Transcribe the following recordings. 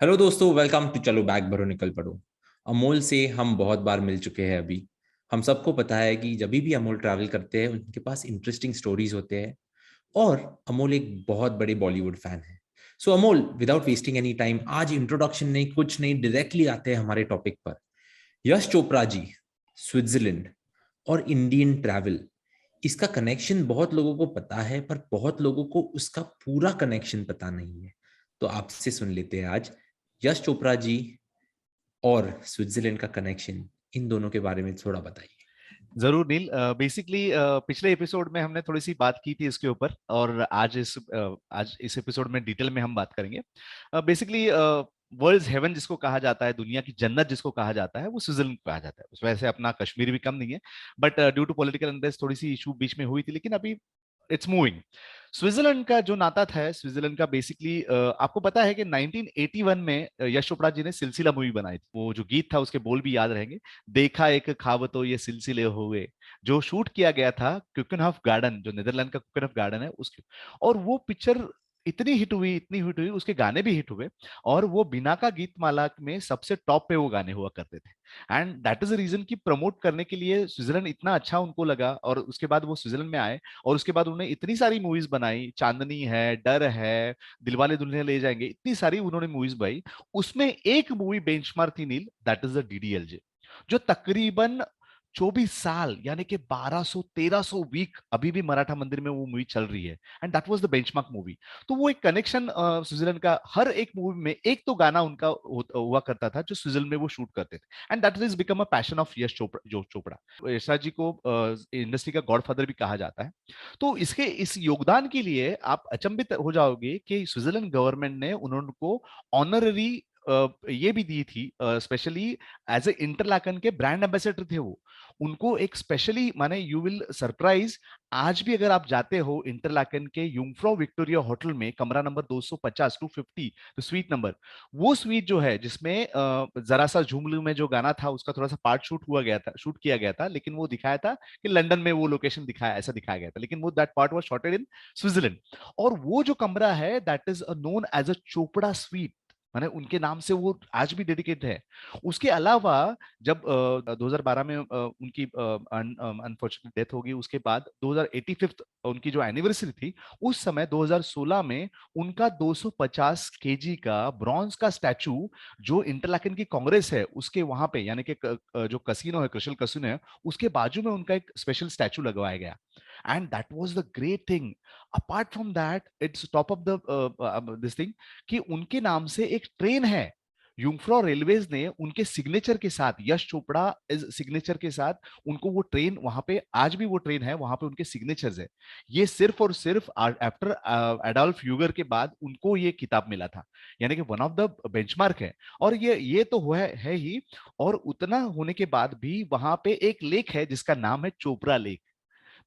Hello दोस्तों, welcome to चलो bag भरो निकल पड़ो। अमोल से हम बहुत बार मिल चुके हैं अभी। हम सबको पता है कि जब भी अमोल ट्रैवल करते हैं उनके पास इंटरेस्टिंग स्टोरीज होते हैं। और अमोल एक बहुत बड़े बॉलीवुड फैन है। So Amol, without wasting any time, आज इंट्रोडक्शन नहीं कुछ नहीं, डायरेक्टली आते हैं हमारे टॉपिक पर। यश चोपड़ा जी, स्विट्जरलैंड और इंडियन ट्रैवल, इसका कनेक्शन बहुत लोगों को पता है पर बहुत लोगों को उसका पूरा कनेक्शन पता नहीं है। तो आपसे सुन लेते हैं आज यश चोपड़ा जी और स्विट्जरलैंड का कनेक्शन, इन दोनों के बारे में थोड़ा बताइए। जरूर नील। बेसिकली पिछले एपिसोड में हमने थोड़ी सी बात की थी इसके ऊपर, और आज इस एपिसोड में डिटेल में हम बात करेंगे। बेसिकली वर्ल्ड हेवन जिसको कहा जाता है, दुनिया की जन्नत जिसको कहा जाता है, वो स्विट्जरलैंड को कहा जाता है। उस वजह से अपना कश्मीर भी कम नहीं है, but due to political unrest थोड़ी सी इशू बीच में हुई थी, लेकिन अभी इट्स मूविंग। स्विट्जरलैंड का जो नाता था, स्विट्जरलैंड का बेसिकली आपको पता है कि 1981 में यश चोपड़ा जी ने सिलसिला मूवी बनाई थी। वो जो गीत था उसके बोल भी याद रहेंगे, देखा एक ख्वाब तो ये सिलसिले हुए, जो शूट किया गया था क्यूकेनहॉफ गार्डन, जो नीदरलैंड का क्यूकेनहॉफ गार्डन है उसके। और वो पिक्चर इतनी हिट हुई, इतनी हिट हुई, उसके गाने भी हिट हुए। और वो बिना का गीत माला में सबसे टॉप पे वो गाने हुआ करते थे। And that is the reason कि प्रमोट करने के लिए स्विट्जरलैंड इतना अच्छा उनको लगा, और उसके बाद वो स्विट्जरलैंड में आए। और उसके बाद उन्होंने इतनी सारी मूवीज बनाई, चांदनी है, डर है, दिलवाले दुल्हनिया ले जाएंगे, इतनी सारी उन्होंने मूवीज बनाई। उसमें एक मूवी बेंचमार्क थी नील, दैट इज द डीडीएलजे, जो तकरीबन 24 साल यानी कि 1200-1300 वीक अभी भी मराठा मंदिर में वो मूवी चल रही है। And that was the benchmark movie. तो वो एक कनेक्शन स्विट्जरलैंड का, हर एक मूवी में एक तो गाना उनका हुआ करता था जो स्विट्जरलैंड में वो शूट करते थे। And that is become a passion of Yash Chopra, जो चोपड़ा। यशराज जी को इंडस्ट्री का गॉडफादर भी कहा जाता है। तो इसके इस योगदान के लिए आप अचंभित हो जाओगे कि स्विट्जरलैंड गवर्नमेंट ने उनको ऑनररी ये भी दी थी, स्पेशली एज ए इंटरलाकन के ब्रांड एम्बेसडर थे वो। उनको एक स्पेशली, माने यू विल सरप्राइज, आज भी अगर आप जाते हो इंटरलाकन के यूंगफ्रॉ विक्टोरिया होटल में, कमरा नंबर 250 250, तो स्वीट नंबर, वो स्वीट जो है जिसमें जरा सा झूम लूं में जो गाना था उसका थोड़ा सा पार्ट शूट किया गया था, लेकिन वो दिखाया था कि लंदन में वो लोकेशन दिखाया, ऐसा दिखाया गया था, लेकिन वो that part was shotted in Switzerland. और वो जो कमरा है that is known as a Chopra suite, माने उनके नाम से वो आज भी डेडिकेट है। उसके अलावा जब 2012 में उनकी अनफॉर्चुनेट डेथ होगी, उसके बाद 2085 उनकी जो एनिवर्सरी थी, उस समय 2016 में उनका 250 केजी का ब्रॉन्ज का स्टैचू, जो इंटरलाकेन की कांग्रेस है उसके वहां पे, यानी कि जो कसिनो है, क्रिशल कसिनो है, उसके बाजू में उनका एक स्पेशल स्टैचू लगवाया गया। And that was the great thing. Apart from that, its top of the this thing कि उनके नाम से एक ट्रेन है। यूंगफ्रॉ रेलवेज ने उनके सिग्नेचर के साथ, यश चोपड़ा इस सिग्नेचर के साथ, उनको वो ट्रेन वहां पे, आज भी वो ट्रेन है वहां पे, उनके सिग्नेचर्स है। ये सिर्फ और सिर्फ आफ्टर एडोल्फ ह्यूगर के बाद उनको ये किताब मिला था, यानी कि वन ऑफ द बेंचमार्क है। और ये तो हुआ है ही। और उतना होने के बाद भी वहां पे एक लेक है जिसका नाम है चोपड़ा लेक।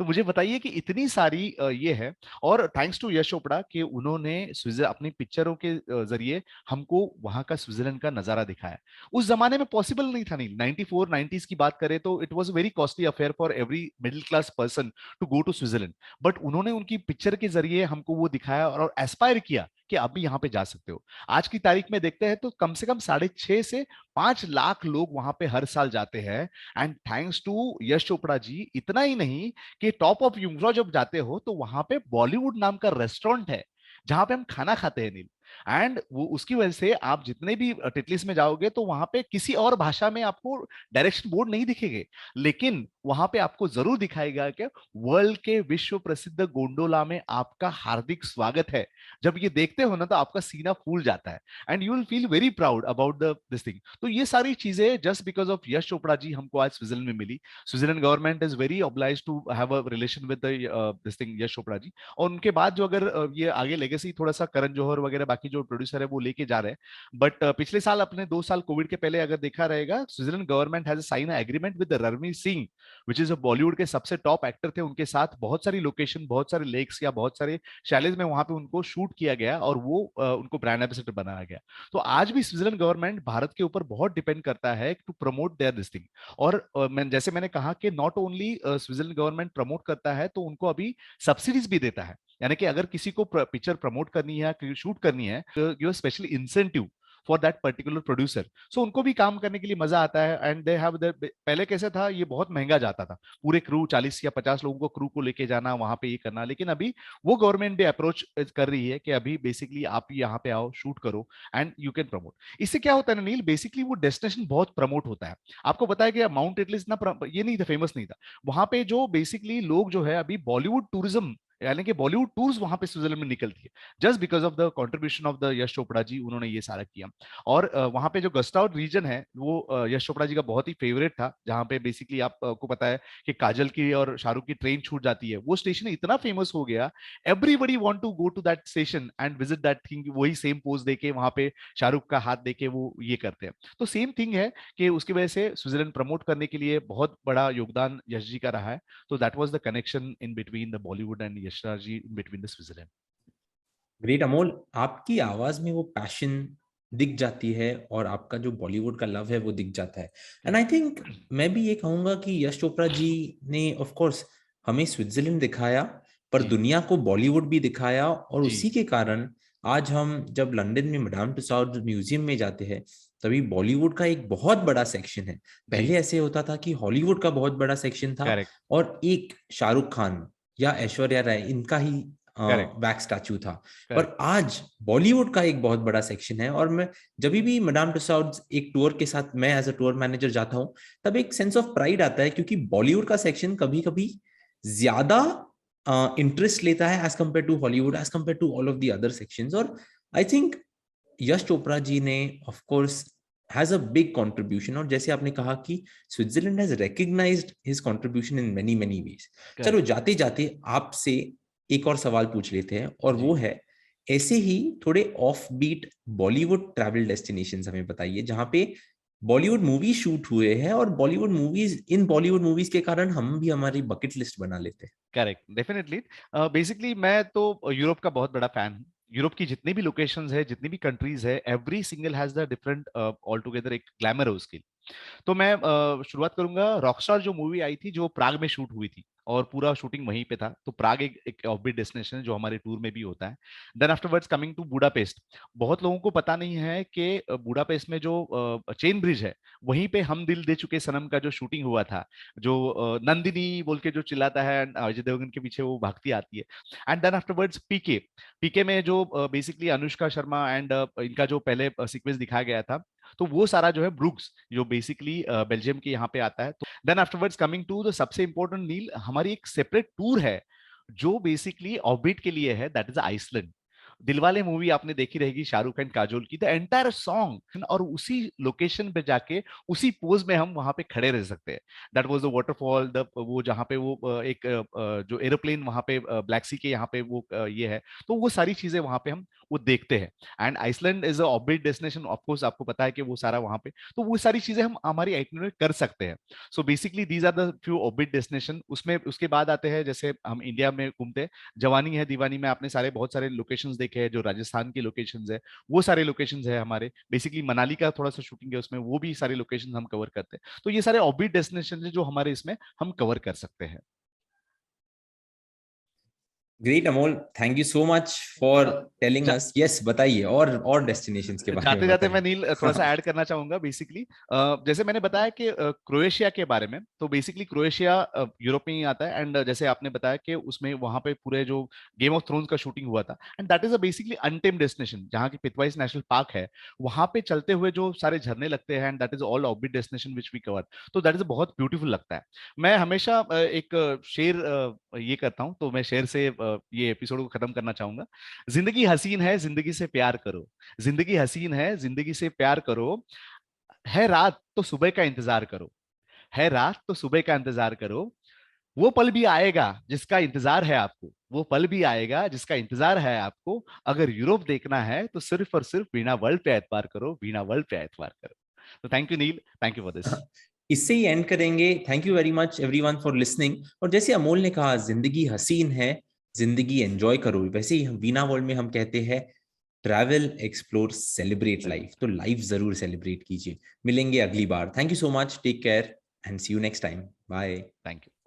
तो मुझे बताइए कि इतनी सारी ये है। और थैंक्स टू यश चोपड़ा कि उन्होंने स्विट्जर अपनी पिक्चरों के जरिए हमको वहां का स्विट्जरलैंड का नजारा दिखाया। उस जमाने में पॉसिबल नहीं था। नहीं, 94 90s की बात करें तो it was very costly affair for every middle class person to go to Switzerland. But उन्होंने उनकी पिक्चर के जरिए हमको वो दिखाया और एस्पायर किया कि आप भी यहाँ पे जा सकते हो। आज की तारीख में देखते हैं तो कम से कम 6.5 से 5 लाख लोग वहां पे हर साल जाते हैं। एंड थैंक्स टू यश चोपड़ा जी, इतना ही नहीं कि टॉप ऑफ यूंगफ्रॉ जब जाते हो तो वहां पे बॉलीवुड नाम का रेस्टोरेंट है जहां पे हम खाना खाते हैं नील। एंड वो उसकी वजह से आप जितने भी टिटलिस में जाओगे तो वहां पे किसी और भाषा में आपको डायरेक्शन बोर्ड नहीं दिखेंगे, लेकिन वहां पे आपको जरूर दिखाएगा कि वर्ल्ड के विश्व प्रसिद्ध गोंडोला में आपका हार्दिक स्वागत है। जब ये देखते हो ना तो आपका सीना फूल जाता है, and you will feel very proud about the this thing. तो ये सारी चीजें just because of Yash Chopra ji हमको आज स्विट्जरलैंड में मिली। Switzerland government is very oblige to have a relation with this thing Yash Chopra ji. और उनके बाद जो अगर ये आगे लेगेसी थोड़ा सा करण जौहर वगैरह बाकी जो प्रोड्यूसर है वो लेके जा रहे हैं। बट पिछले साल, अपने 2 साल कोविड के पहले अगर देखा रहेगा, Switzerland government has sign agreement with Ranveer Singh, which is Bollywood के सबसे टॉप एक्टर थे। उनके साथ बहुत सारी लोकेशन, बहुत सारे लेक्स या बहुत सारे शैलेज में वहां पे उनको शूट किया गया और वो उनको ब्रांड एम्बेसडर बनाया गया। तो आज भी स्विट्जरलैंड गवर्नमेंट भारत के ऊपर बहुत डिपेंड करता है to promote their this thing. और जैसे मैंने कहा कि not only Switzerland government promote करता है, तो उनको अभी सब्सिडीज भी देता है। यानी कि अगर किसी को पिक्चर प्रमोट करनी है, शूट करनी है, तो give special incentive for that particular producer. So उनको भी काम करने के लिए मजा आता है, एंड दे हैव पहले कैसे था, ये बहुत महंगा जाता था, पूरे क्रू 40 या 50 लोगों को क्रू को लेके जाना, वहां पे ये करना। लेकिन अभी वो गवर्नमेंट भी अप्रोच कर रही है कि अभी बेसिकली आप यहाँ पे आओ, शूट करो एंड यू कैन प्रमोट। इससे क्या होता है ना नील, बेसिकली वो डेस्टिनेशन बहुत प्रमोट होता है। आपको पता है कि माउंट एटलस इतना ये नहीं था, फेमस नहीं था। वहां पे जो बेसिकली लोग जो है अभी बॉलीवुड टूरिज्म, यानी कि बॉलीवुड टूर्स वहां पे स्विट्जरलैंड में निकलती है, just because of the contribution of the Yash Chopra ji, उन्होंने ये सारा किया। और वहां पे जो गस्टाउट रीजन है वो यश चोपड़ा जी का बहुत ही फेवरेट था, जहां पे बेसिकली आपको पता है कि काजल की और शाहरुख की ट्रेन छूट जाती है, वो स्टेशन इतना फेमस हो गया, everybody want to go to that station and visit that thing, वही सेम पोज देके वहां पे शाहरुख का हाथ देके वो ये करते हैं। तो सेम थिंग है कि उसकी वजह से स्विट्जरलैंड प्रमोट करने के लिए बहुत बड़ा योगदान यश जी का रहा है। तो that was the connection in between the Bollywood and Yashraj ji, in between the Switzerland. Great Amol, आपकी आवाज में वो पैशन दिख जाती है और आपका जो बॉलीवुड का लव है वो दिख जाता है। एंड आई थिंक मैं भी ये कहूंगा कि यश चोपड़ा जी ने ऑफ कोर्स हमें स्विट्जरलैंड दिखाया, पर जी दुनिया को बॉलीवुड भी दिखाया। और जी उसी के कारण आज हम जब लंदन में मैडाम तुसाउद म्यूजियम में जाते हैं, तभी बॉलीवुड का एक बहुत बड़ा सेक्शन है। जी, पहले ऐसे होता था कि हॉलीवुड का बहुत बड़ा सेक्शन था करेक्ट और एक शाहरुख खान या ऐश्वर्या राय इनका ही करेक्ट वैक्स स्टैचू था। करेक्ट। पर आज बॉलीवुड का एक बहुत बड़ा सेक्शन है। और मैं जब भी मैडाम तुसाउद्स एक टूर के साथ मैं एज अ टूर मैनेजर जाता हूँ, तब एक सेंस ऑफ प्राइड आता है, क्योंकि बॉलीवुड का सेक्शन कभी कभी ज्यादा इंटरेस्ट लेता है as compare to Hollywood, as compare to all of the other sections. और आई थिंक यश चोपड़ा जी ने of course has a big contribution. और जैसे आपने कहा कि Switzerland has recognised his contribution in many many ways. चलो करेक्ट। जाते जाते आपसे एक और सवाल पूछ लेते हैं, और जी वो है ऐसे ही थोड़े off beat Bollywood travel destinations हमें बताइए जहां पे बॉलीवुड मूवी शूट हुए हैं, और बॉलीवुड मूवीज, इन बॉलीवुड मूवीज के कारण हम भी हमारी बकेट लिस्ट बना लेते हैं। Correct, definitely. बेसिकली मैं तो यूरोप का बहुत बड़ा फैन हूँ। यूरोप की जितनी भी लोकेशंस है, जितनी भी कंट्रीज है, every single has the different all together एक ग्लैमर है उसकी। तो मैं शुरुआत करूंगा, रॉकस्टार जो मूवी आई थी, जो प्राग में शूट हुई थी और पूरा शूटिंग वहीं पे था, तो प्राग एक ऑफबीट डेस्टिनेशन है जो हमारे टूर में भी होता है। Then afterwards coming to Budapest. बहुत लोगों को पता नहीं है कि बुडापेस्ट में जो चेन ब्रिज है, वहीं पे हम दिल दे चुके सनम का जो शूटिंग हुआ था, जो नंदिनी बोल के जो चिल्लाता है and अजय देवगन के पीछे वो भागती आती है। एंड देन आफ्टरवर्ड्स पीके। पीके में जो बेसिकली अनुष्का शर्मा एंड इनका जो पहले सीक्वेंस दिखाया गया था, तो वो सारा जो है ब्रुक्स, जो बेसिकली बेल्जियम के यहाँ पे आता है। तो then afterwards coming to the सबसे इंपॉर्टेंट नील, हमारी एक सेपरेट टूर है जो बेसिकली ऑर्बिट के लिए है, that is Iceland. Dilwale movie आपने देखी रहेगी, शाहरुख एंड काजोल की, द एंटायर सॉन्ग, और उसी लोकेशन पे जाके उसी पोज में हम वहां पे खड़े रह सकते हैं। That was the waterfall, the वो जहाँ पे वो एक जो एरोप्लेन वहां पे ब्लैक सी के यहाँ पे वो ये है, तो वो सारी चीजें वहां पे हम वो देखते हैं। And Iceland is a orbit destination, of course आपको पता है कि वो सारा वहां पे, तो वो सारी चीजें हम हमारी आइटिनरी कर सकते हैं। So basically these are the few orbit destination. उसमें उसके बाद आते हैं, जैसे हम इंडिया में घूमते हैं, जवानी है दीवानी में आपने सारे बहुत सारे लोकेशंस देखे हैं, जो राजस्थान की लोकेशंस है, वो सारे लोकेशंस है हमारे। बेसिकली मनाली का थोड़ा सा शूटिंग है उसमें, वो भी सारे लोकेशंस हम कवर करते हैं। तो ये सारे ऑर्बिट डेस्टिनेशन है जो हमारे इसमें हम कवर कर सकते हैं। Great Amol, thank you so much for telling us. Yes, बताइए और डेस्टिनेशंस के बारे में जाते जाते मैं बताइए। नील थोड़ा सा ऐड करना चाहूंगा। बेसिकली जैसे मैंने बताया कि क्रोएशिया के बारे में, तो बेसिकली क्रोएशिया यूरोप में ही आता है। एंड जैसे आपने बताया कि उसमें वहां पे पूरे जो गेम ऑफ थ्रोन्स का शूटिंग हुआ था, and that is a basically untamed destination, जहाँ की पिटवाइस नेशनल पार्क है, वहां पे चलते हुए जो सारे झरने लगते हैं, and that is all orbit destination which we cover. तो दैट इज बहुत ब्यूटीफुल लगता है। मैं हमेशा एक शेर ये करता हूँ, तो मैं शेर से ये एपिसोड को खत्म करना चाहूंगा। जिंदगी हसीन है, जिंदगी से प्यार करो। जिंदगी हसीन है, जिंदगी से प्यार करो। है रात तो सुबह का इंतजार करो। है रात तो सुबह का इंतजार करो। वो पल भी आएगा जिसका इंतजार है आपको। वो पल भी आएगा जिसका इंतजार है आपको। अगर यूरोप देखना है तो सिर्फ और सिर्फ वीणा वर्ल्ड पे एतबार करो। वीणा वर्ल्ड पे एतबार करो। तो thank you Neel, thank you for this. इससे ही एंड करेंगे। Thank you very much everyone for listening. और जैसे अमोल ने कहा, जिंदगी हसीन है, जिंदगी एंजॉय करो, वैसे ही हम वीना वर्ल्ड में हम कहते हैं ट्रैवल, एक्सप्लोर, सेलिब्रेट लाइफ। तो लाइफ जरूर सेलिब्रेट कीजिए। मिलेंगे अगली बार। Thank you so much, take care and see you next time. Bye. Thank you.